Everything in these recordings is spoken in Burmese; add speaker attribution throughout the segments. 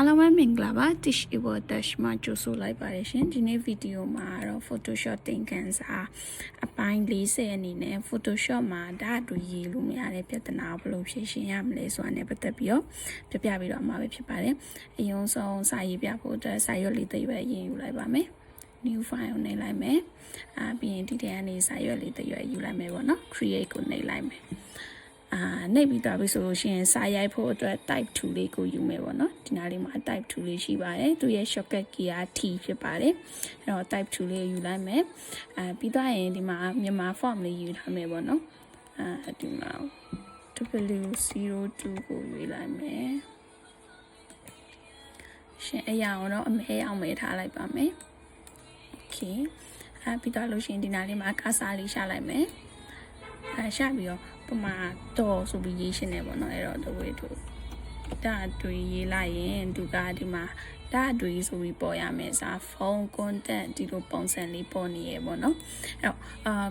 Speaker 1: အားလုံးပဲမင်္ဂလာပါ Tish Evo Dash မှာကြိုဆိုလိုက်ပါတယ်ရှင်ဒီနေ့ဗီဒီယိုမှာတော့ Photoshop သင်ခန်းစာအပိုင်း40အနေနဲ့ Photoshop မှာဓာတ်တွေရေးလို့မရတဲ့ပြဿနာကိုဘယ်လိုဖြေရှင်းရမလဲဆိုတာနဲ့ပတ်သက်ပြီးတော့ပြပြီးတော့အမှာပဲဖြစ်ပါတယ်အရင်ဆုံးစာရေးပြဖို့အတွက်စာရွက်လေးတစ်ရွက်ရေးယူလိုက်ပါမယ် new file ကိုနှိပ်လိုက်မယ်ပြီးရင်ဒီထဲကနေစာရွက်လေးတစ်ရွက်ယူလိုက်မယ်ပေါ့နော် create ကိုနှိပ်လိုက်မယ်နှိပ်ပြီးသွားပြီဆိုလို့ရှိရင်စာရိုက်ဖို့အတွက် type 2လေးကိုယူမယ်ပေါ့နော်ဒီနားလေးမှာ type 2လေးရှိပါတယ်သူရဲ့ shortcut key က T ဖြစ်ပါတယ်အဲ့တော့ type 2လေးယူလိုက်မယ်ပြီးသွားရင်ဒီမှာမြန်မာ form လေးယူထားမယ်ပေါ့နော်ဒီမှာ W02 ကိုယူလိုက်မယ်ရှင်အရာတော့အမဲအောင်မဲထားလိုက်ပါမယ် okay ပြီးသွားလို့ရှိရင်ဒီနားလေးမှာကာစာလေးရှာလိုက်မယ်ရှာပြီးတော့ပမာတော့ဆိုပြီးရေးရှင်းနေပေါ့နော်အဲ့တော့တို့ဓာတ်တွေရေးလိုက်ရင်သူကဒီမှာဓာတ်တွေဆိုပြီးပေါ်ရမယ်စာဖုန်း contact ဒီလိုပုံစံလေးပေါ်နေရပေါ့နော်အဲ့တော့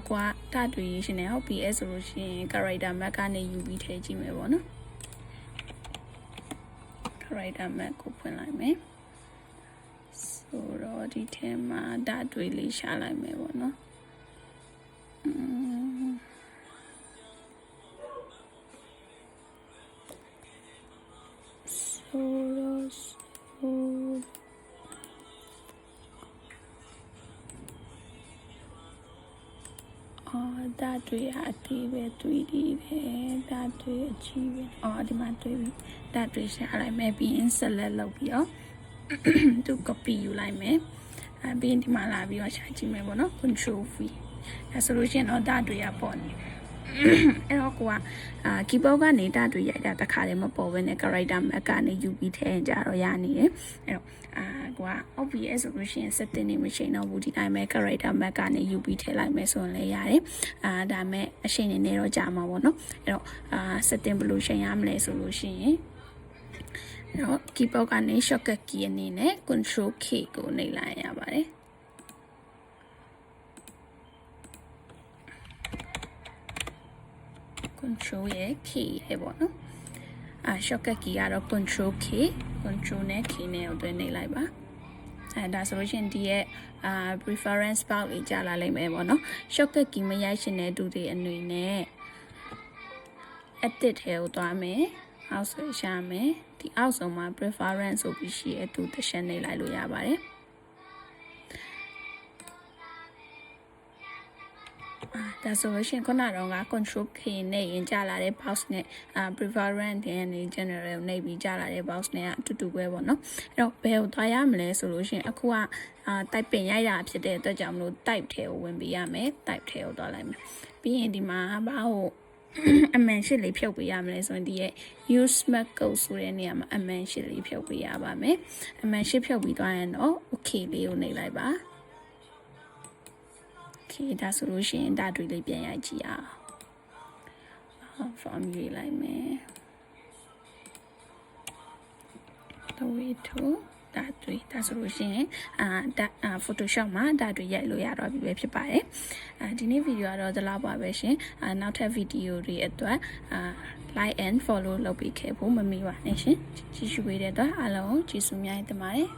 Speaker 1: ကွာဓာတ်တွေရေးရှင်းနေဟုတ်ပြီအဲ့ဆိုလို့ရှိရင် character map ကနေယူပြီးထည့်ကြည့်မယ်ပေါ့နော် character map ကိုဖွင့်လိုက်မယ်ဆိုတော့ဒီထဲမှာဓာတ်တွေလေးရှာလိုက်မယ်ပေါ့နော်ဓာတ်တွေအသေးပဲတွေ့တယ်ဓာတ်တွေအကြီးပဲဒီမှာတွေ့ပြီဓာတ်တွေရှာလိုက်မယ်ပြီးရင် select လုပ်ပြီးတော့သူ copy ယူလိုက်မယ်ပြီးရင်ဒီမှာလာပြီးတော့ရှာကြည့်မယ်ပေါ့နော် control v ဆိုလို့ရှိရင်တော့ဓာတ်တွေကပေါ်နေအဲ့တော့ကိုကkeyboard ကနေဓာတ်တွေရိုက်တာတစ်ခါတည်းမပေါ်ဘဲနဲ့ character map ကနေယူပြီးထည့်ကြတော့ရနေတယ်အဲ့တော့ကိုက OBS ဆိုလို့ရှိရင် setting နေမရှိတော့ဘူးဒီတိုင်းပဲ character map ကနေယူပြီးထည့်လိုက်မယ်ဆိုရင်လည်းရတယ်ဒါမဲ့အရှိန်နေတော့ကြာမှာပေါ့နော်အဲ့တော့setting ဘယ်လိုချိန်ရမလဲဆိုလို့ရှိရင်အဲ့တော့ keyboard ကနေ shortcut key အနေနဲ့ control K ကိုနှိပ်လိုက်ရပါတယ်control ရဲ့ K ရဲ့ပေါ့နော်shortcut key ကတော့ control K control နဲ့ K နဲ့ကိုတွဲနှိပ်လိုက်ပါဒါဆိုလို့ရှိရင်ဒီရဲ့preference box လေးကြာလာလိမ့်မယ်ပေါ့နော် shortcut key မရိုက်ရှင်တဲ့သူတွေအနေနဲ့ edit ထဲကိုသွားမယ်အောက်ဆွဲရှာမယ်ဒီအောက်ဆုံးမှာ preference ဆိုပြီးရှိရဲ့သူတစ်ချက်နှိပ်လိုက်လို့ရပါတယ်ဒါဆိုလို့ရှိရင်ခုနကတော့ control K နဲ့ရင်ကြာလာတဲ့ box နဲ့preference နဲ့ general နှိပ်ပြီးကြာလာတဲ့ box နဲ့အတူတူပဲပေါ့နော်အဲ့တော့ဘယ်ကိုသွားရမလဲဆိုလို့ရှိရင်အခုကtyping ရိုက်တာဖြစ်တဲ့အတွက်ကြောင့်မလို့ type ထဲကိုဝင်ပေးရမယ် type ထဲကိုသွားလိုက်မယ်ပြီးရင်ဒီမှာဘာကိုအမှန်ရှစ်လေးဖြုတ်ပေးရမလဲဆိုရင်ဒီရဲ့ use smart code ဆိုတဲ့နေရာမှာအမှန်ရှစ်လေးဖြုတ်ပေးရပါမယ်အမှန်ရှစ်ဖြုတ်ပြီးသွားရင်တော့ okay လေးကိုနှိပ်လိုက်ပါဒါဆိုလို့ရှိရင်ဓာတ်တွေလေးပြန်ရိုက်ကြည့်အောင် form ရွေးလိုက်မယ်တော့ဝေးထိုးဓာတ်တွေဒါဆိုလို့ရှိရင်Photoshop မှာဓာတ်တွေရိုက်လို့ရတော့ပြီပဲဖြစ်ပါတယ်ဒီနေ့ဗီဒီယိုကတော့ဒီလောက်ပါပဲရှင်နောက်ထပ်ဗီဒီယိုတွေအတွက်like and follow လုပ်ပေးခဲ့ဖို့မမေ့ပါနဲ့ရှင်ကြည့်ရှုပေးတဲ့အတွက်အားလုံးကျေးဇူးများတင်ပါတယ်